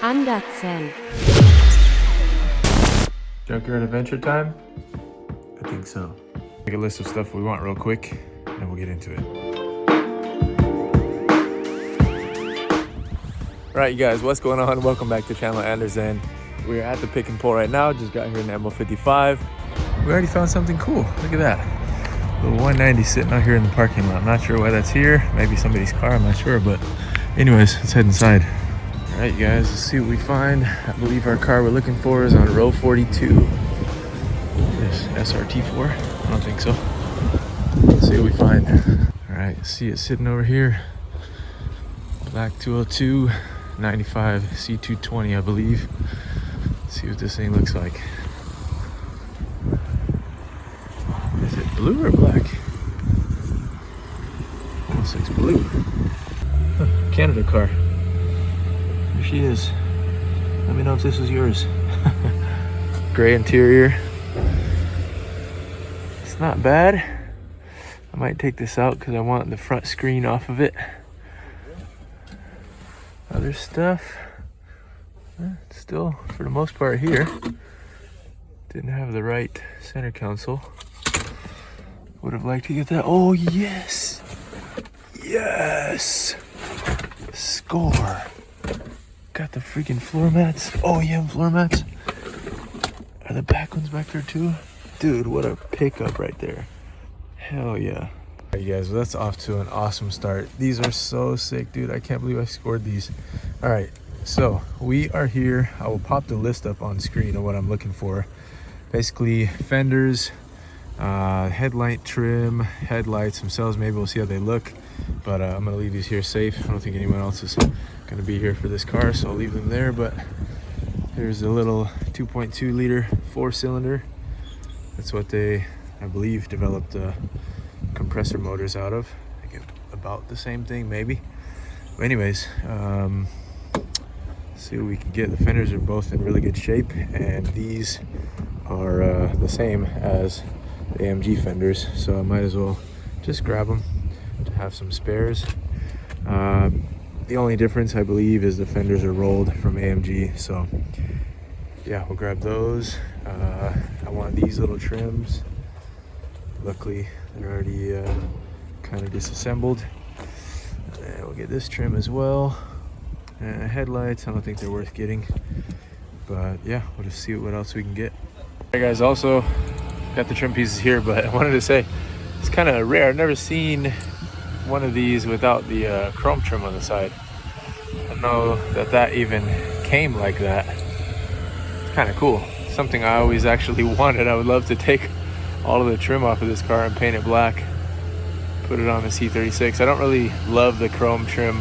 ANDERZÉN. Junkyard adventure time? I think so. Make a list of stuff we want real quick, and then we'll get into it. Alright, you guys, what's going on? Welcome back to channel ANDERZÉN. We're at the pick and pull right now. Just got here in the MO55. We already found something cool. Look at that. Little 190 sitting out here in the parking lot. Not sure why that's here. Maybe somebody's car, I'm not sure. But anyways, let's head inside. All right, you guys, let's see what we find. I believe our car we're looking for is on row 42. This SRT4? I don't think so. Let's see what we find. All right, see it sitting over here. Black 202, 95 C220, I believe. Let's see what this thing looks like. Is it blue or black? Almost looks blue. Huh, Canada car. Here she is. Let me know if this is yours. Gray interior. It's not bad. I might take this out because I want the front screen off of it. Other stuff. Still, for the most part here. Didn't have the right center console. Would have liked to get that. Oh, yes. Yes. Score. Got the freaking floor mats. Oh, yeah, floor mats. Are the back ones back there too? Dude, what a pickup right there. Hell yeah. All right, you guys, well, that's off to an awesome start. These are so sick, dude. I can't believe I scored these. All right, so we are here. I will pop the list up on screen of what I'm looking for. Basically, fenders, headlight trim, headlights themselves. Maybe we'll see how they look, but I'm gonna leave these here safe. I don't think anyone else is gonna be here for this car, so I'll leave them there. But here's a little 2.2 liter 4-cylinder. That's what they, I believe, developed compressor motors out of. I think about the same thing, maybe. But anyways, see what we can get. The fenders are both in really good shape, and these are the same as the AMG fenders, so I might as well just grab them to have some spares. The only difference, I believe, is the fenders are rolled from AMG, so yeah, we'll grab those. I want these little trims. Luckily, they're already kind of disassembled. And we'll get this trim as well. And headlights, I don't think they're worth getting, but yeah, we'll just see what else we can get. Hey guys, also got the trim pieces here, but I wanted to say it's kind of rare. I've never seen one of these without the chrome trim on the side. I don't know that even came like that. It's kind of cool. Something I always actually wanted. I would love to take all of the trim off of this car and paint it black, put it on the C36. I don't really love the chrome trim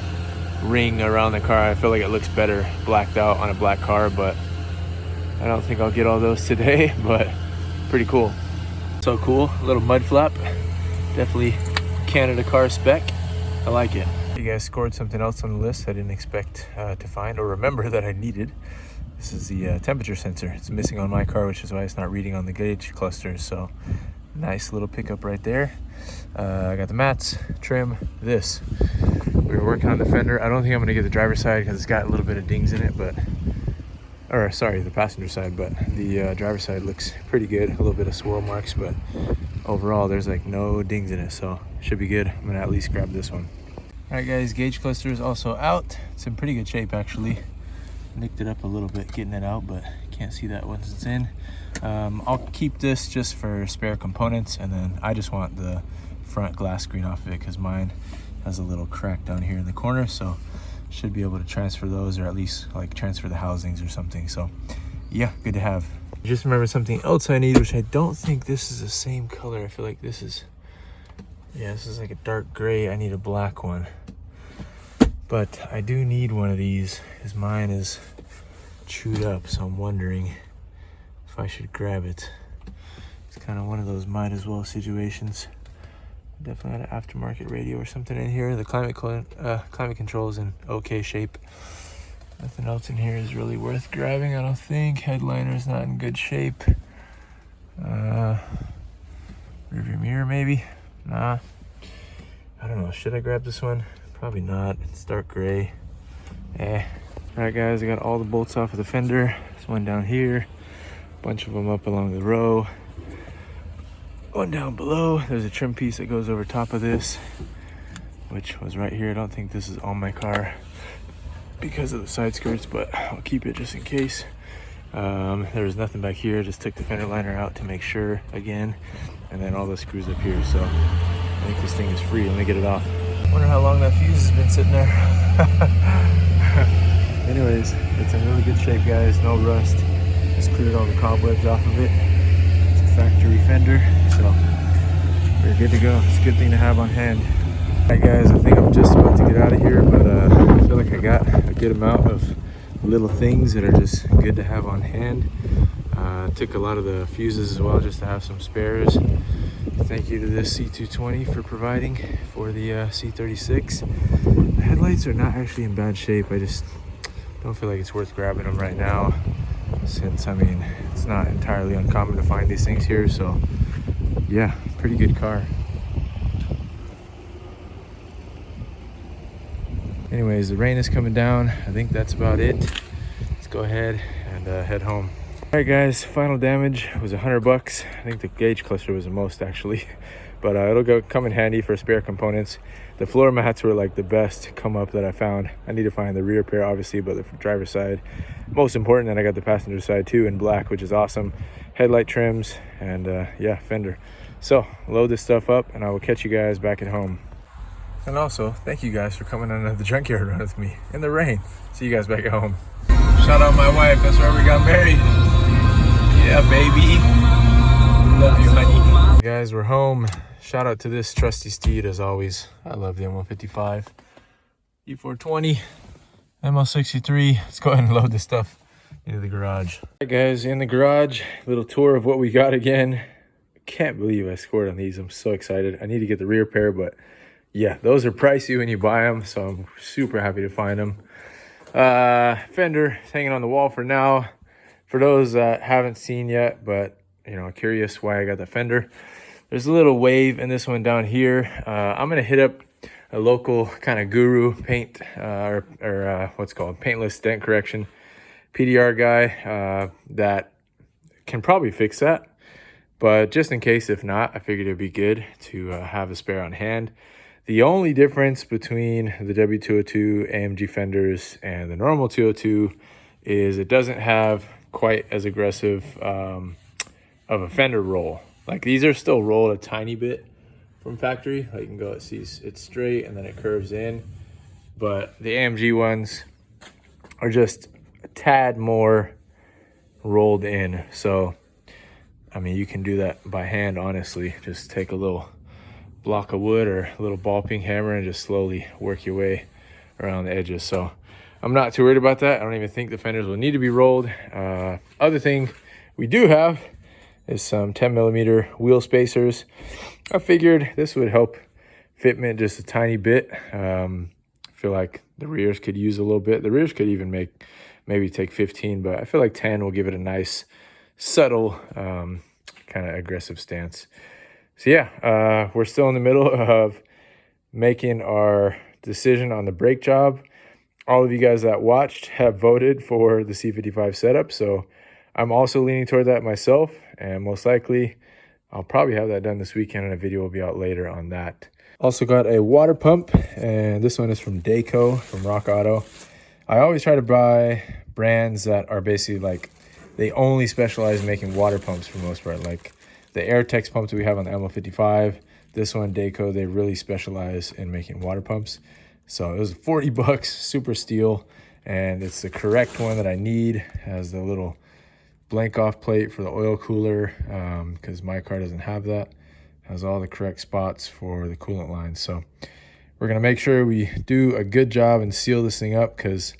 ring around the car. I feel like it looks better blacked out on a black car, but I don't think I'll get all those today. But pretty cool. So cool. A little mud flap. Definitely Canada car spec. I like it. You guys scored something else on the list I didn't expect to find or remember that I needed. This is the temperature sensor. It's missing on my car, which is why it's not reading on the gauge clusters. So nice little pickup right there. I got the mats, trim, this. We were working on the fender. I don't think I'm gonna get the driver's side because it's got a little bit of dings in it, but, or sorry, the passenger side, but the driver's side looks pretty good. A little bit of swirl marks, but overall there's like no dings in it, so should be good. I'm gonna at least grab this one. All right guys, gauge cluster is also out. It's in pretty good shape actually. Nicked it up a little bit getting it out, but can't see that once it's in. I'll keep this just for spare components, and then I just want the front glass screen off of it because mine has a little crack down here in the corner, so should be able to transfer those, or at least like transfer the housings or something. So yeah, good to have. Just remember something else I need, which I don't think this is the same color. I feel like this is, yeah, this is like a dark gray. I need a black one, but I do need one of these because mine is chewed up, so I'm wondering if I should grab it. It's kind of one of those might as well situations. Definitely had an aftermarket radio or something in here. The climate control is in okay shape. Nothing else in here is really worth grabbing, I don't think. Headliner's not in good shape. Rearview mirror maybe? Nah. I don't know, should I grab this one? Probably not. It's dark gray. Eh. All right, guys, I got all the bolts off of the fender. There's one down here, a bunch of them up along the row. One down below. There's a trim piece that goes over top of this, which was right here. I don't think this is on my car because of the side skirts, but I'll keep it just in case. There was nothing back here. Just took the fender liner out to make sure again, and then all the screws up here. So I think this thing is free. Let me get it off. Wonder how long that fuse has been sitting there. Anyways, it's in really good shape, guys. No rust. Just cleared all the cobwebs off of it. It's a factory fender, so we're good to go. It's a good thing to have on hand. Alright, guys, I think I'm just about to get out of here, but I feel like I got a good amount of little things that are just good to have on hand. Took a lot of the fuses as well, just to have some spares. Thank you to this C220 for providing for the C36. The headlights are not actually in bad shape. I just don't feel like it's worth grabbing them right now, since, I mean, it's not entirely uncommon to find these things here. So yeah, pretty good car. Anyways, the rain is coming down. I think that's about it. Let's go ahead and head home. All right, guys, final damage was $100. I think the gauge cluster was the most, actually, but it'll come in handy for spare components. The floor mats were like the best come up that I found. I need to find the rear pair, obviously, but the driver's side most important. And I got the passenger side too in black, which is awesome. Headlight trims and yeah, fender. So load this stuff up and I will catch you guys back at home. And also, thank you guys for coming on the Junkyard run with me in the rain. See you guys back at home. Shout out my wife, that's where we got married. Yeah, baby. Love you, honey. Guys, we're home. Shout out to this trusty steed as always. I love the M155. E420, ML63. Let's go ahead and load this stuff into the garage. All right, guys, in the garage, little tour of what we got again. Can't believe I scored on these. I'm so excited. I need to get the rear pair, but yeah, those are pricey when you buy them, so I'm super happy to find them. Fender hanging on the wall for now. For those that haven't seen yet, but you know, curious why I got the fender, there's a little wave in this one down here. I'm gonna hit up a local kind of guru paint or what's called paintless dent correction PDR guy that can probably fix that. But just in case, if not, I figured it'd be good to have a spare on hand. The only difference between the W202 AMG fenders and the normal 202 is it doesn't have quite as aggressive of a fender roll. Like, these are still rolled a tiny bit from factory. Like, you can go, see it's straight and then it curves in. But the AMG ones are just a tad more rolled in. So, I mean, you can do that by hand, honestly. Just take a little block of wood or a little ball peen hammer and just slowly work your way around the edges. So I'm not too worried about that. I don't even think the fenders will need to be rolled. Other thing we do have is some 10mm wheel spacers. I figured this would help fitment just a tiny bit. I feel like the rears could use a little bit. The rears could even maybe take 15, but I feel like 10 will give it a nice subtle kind of aggressive stance. So yeah, we're still in the middle of making our decision on the brake job. All of you guys that watched have voted for the C55 setup, so I'm also leaning toward that myself, and most likely I'll probably have that done this weekend, and a video will be out later on that. Also got a water pump, and this one is from Dayco from Rock Auto. I always try to buy brands that are basically like, they only specialize in making water pumps for the most part. Like the Airtex pump that we have on the ML55, this one, Dayco, they really specialize in making water pumps. So it was 40 bucks, super steel, and it's the correct one that I need. It has the little blank off plate for the oil cooler, because my car doesn't have that. It has all the correct spots for the coolant lines. So we're gonna make sure we do a good job and seal this thing up, because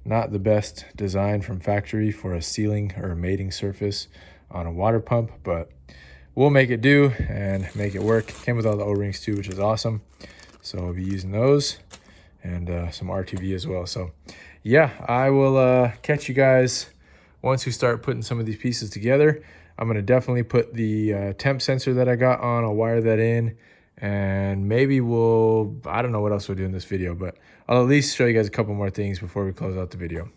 not the best design from factory for a sealing or a mating surface on a water pump, but we'll make it do and make it work. Came with all the O-rings too, which is awesome. So I'll be using those and some RTV as well. So yeah, I will catch you guys once we start putting some of these pieces together. I'm gonna definitely put the temp sensor that I got on, I'll wire that in, And maybe I don't know what else we'll do in this video, but I'll at least show you guys a couple more things before we close out the video.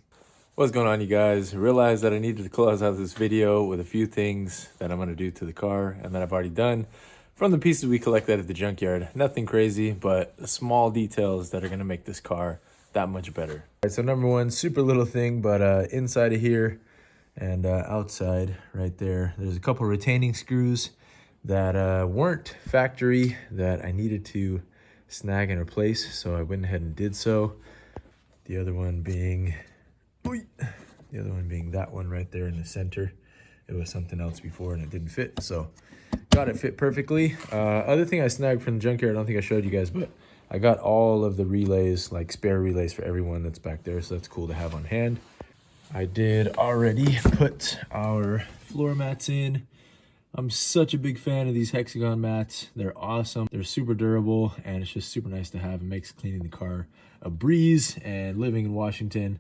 What's going on, you guys? Realized that I needed to close out this video with a few things that I'm going to do to the car and that I've already done from the pieces we collected at the junkyard. Nothing crazy, but small details that are going to make this car that much better. All right, so number one, super little thing, but inside of here and outside right there, there's a couple retaining screws that weren't factory that I needed to snag and replace, so I went ahead and did so. The other one being that one right there in the center. It was something else before and it didn't fit, so got it fit perfectly. Other thing I snagged from the junkyard, I don't think I showed you guys, but I got all of the relays, like spare relays for everyone that's back there, so that's cool to have on hand. I did already put our floor mats in. I'm such a big fan of these hexagon mats. They're awesome. They're super durable, and it's just super nice to have. It makes cleaning the car a breeze, and living in Washington,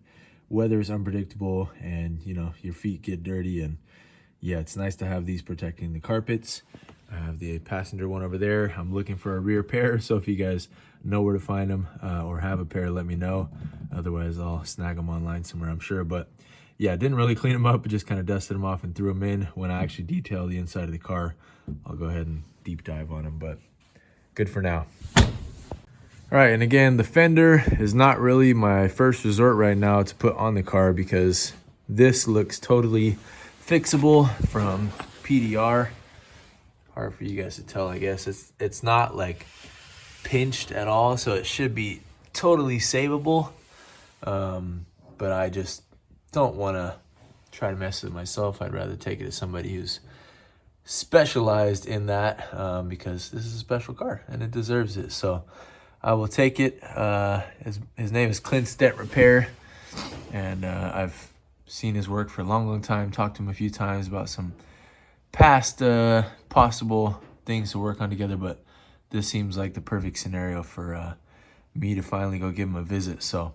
weather is unpredictable, and you know, your feet get dirty, and yeah, it's nice to have these protecting the carpets. I have the passenger one over there. I'm looking for a rear pair, so if you guys know where to find them or have a pair, let me know. Otherwise, I'll snag them online somewhere, I'm sure. But yeah, I didn't really clean them up. I just kind of dusted them off and threw them in. When I actually detail the inside of the car, I'll go ahead and deep dive on them, but good for now. All right, and again, the fender is not really my first resort right now to put on the car because this looks totally fixable from PDR. Hard for you guys to tell, I guess. It's not like pinched at all, so it should be totally savable. But I just don't want to try to mess with it myself. I'd rather take it to somebody who's specialized in that because this is a special car and it deserves it. So I will take it. His name is Clint Stent Repair, and I've seen his work for a long time, talked to him a few times about some past possible things to work on together, but this seems like the perfect scenario for me to finally go give him a visit. So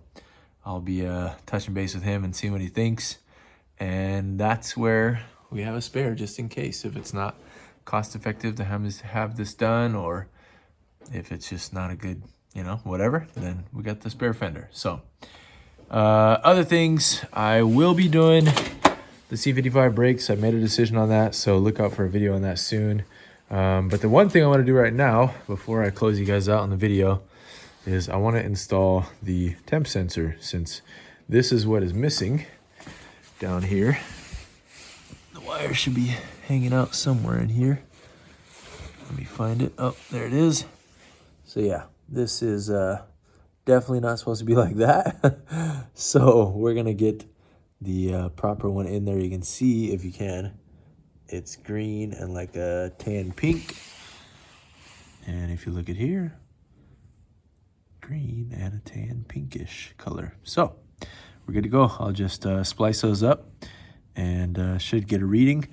I'll be touching base with him and seeing what he thinks, and that's where we have a spare just in case if it's not cost effective to have this done, or if it's just not a good, you know, whatever, then we got the spare fender. So other things, I will be doing the C55 brakes. I made a decision on that, so look out for a video on that soon. But the one thing I want to do right now before I close you guys out on the video is I want to install the temp sensor, since this is what is missing down here. The wire should be hanging out somewhere in here. Let me find it. Oh, there it is. So yeah, this is definitely not supposed to be like that. So we're gonna get the proper one in there. You can see, if you can, it's green and like a tan pink, and if you look at here, green and a tan pinkish color. So we're good to go. I'll just splice those up and should get a reading.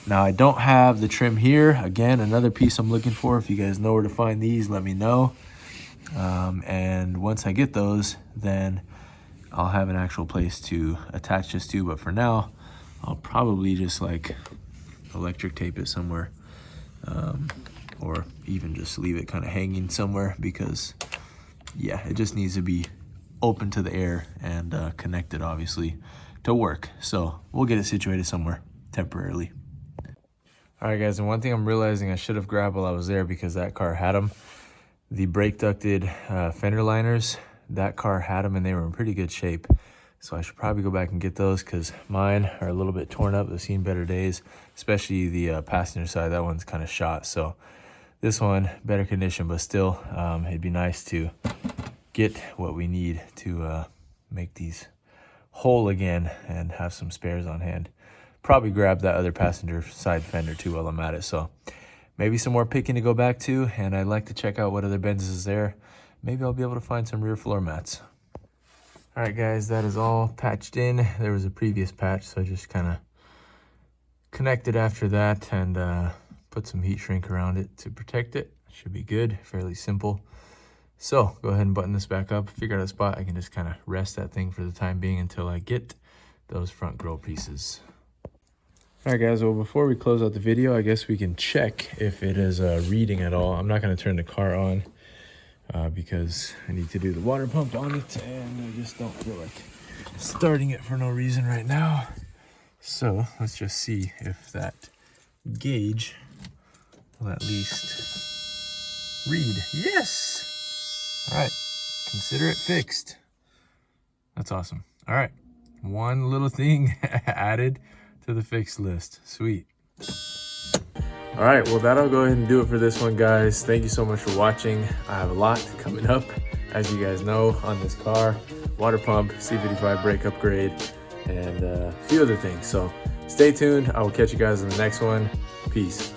Now I don't have the trim here. Again, another piece I'm looking for. If you guys know where to find these, let me know. And once I get those, then I'll have an actual place to attach this to. But for now, I'll probably just like electric tape it somewhere, or even just leave it kind of hanging somewhere, because yeah, it just needs to be open to the air and connected, obviously, to work. So we'll get it situated somewhere temporarily. All right, guys, and one thing I'm realizing I should have grabbed while I was there, because that car had them, the brake ducted fender liners. That car had them and they were in pretty good shape. So I should probably go back and get those, because mine are a little bit torn up. They've seen better days, especially the passenger side. That one's kind of shot. So this one, better condition, but still, it'd be nice to get what we need to make these whole again and have some spares on hand. Probably grab that other passenger side fender too while I'm at it. So maybe some more picking to go back to, and I'd like to check out what other Benzes is there. Maybe I'll be able to find some rear floor mats. All right, guys, that is all patched in. There was a previous patch, so I just kind of connected after that and put some heat shrink around it to protect it. Should be good, fairly simple. So go ahead and button this back up, figure out a spot. I can just kind of rest that thing for the time being until I get those front grille pieces. All right, guys, well, before we close out the video, I guess we can check if it is reading at all. I'm not going to turn the car on because I need to do the water pump on it, and I just don't feel like starting it for no reason right now. So let's just see if that gauge will at least read. Yes! All right, consider it fixed. That's awesome. All right, one little thing added to the fixed list. Sweet. All right, well, that'll go ahead and do it for this one, guys. Thank you so much for watching. I have a lot coming up, as you guys know, on this car. Water pump, C35 brake upgrade, and a few other things. So stay tuned. I will catch you guys in the next one. Peace.